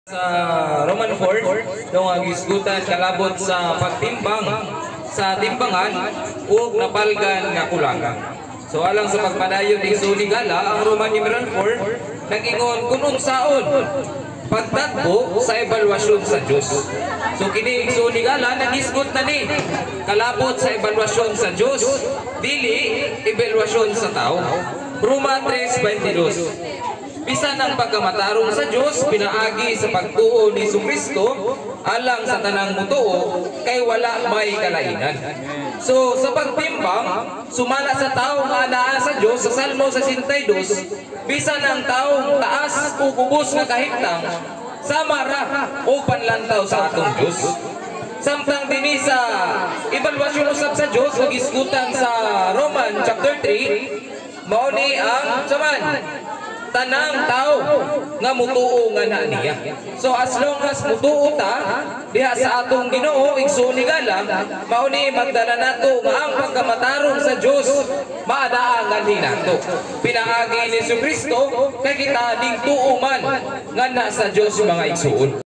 Sa Roman 4, yung agisgutan kalabot sa pagtimbang sa timbangan ug napalgan nga kulangan. So alang sa pagpadayon ni Sunigala, ang Roman numeral 4 nag-ingon kunong saon pagtatbo sa ebalwasyon sa Dios. So kini Sunigala nagisgot na ni kalabot sa ebalwasyon sa Dios, dili ebalwasyon sa tao. Roma 3:22. Bisan ang pagkamatarong sa Diyos, pinaagi sa pagtuo ni Kristo alang sa tanang mutuo, kay wala may kalainan. So, sa pagtimbang, sumala sa tao nga anaa sa Diyos, sa Salmo 62, bisan ang taong taas o kubos nga kahimtang, sama ra o panlantaw sa atong Diyos. Samtang dini sa ebalwasyon usab sa Diyos, nagisgutan sa Roman chapter 3, mauni ang saman tanang tao nga mutuo nga na niya. So as long as mutuo ta diha sa atong Ginoo ug Sunigala, mauni magdala nato nga ang pagkamatarong sa Dios maadaangan hinato. Pinaagi ni Kristo kay kita ning tuo man nga na sa Dios mga igsuon.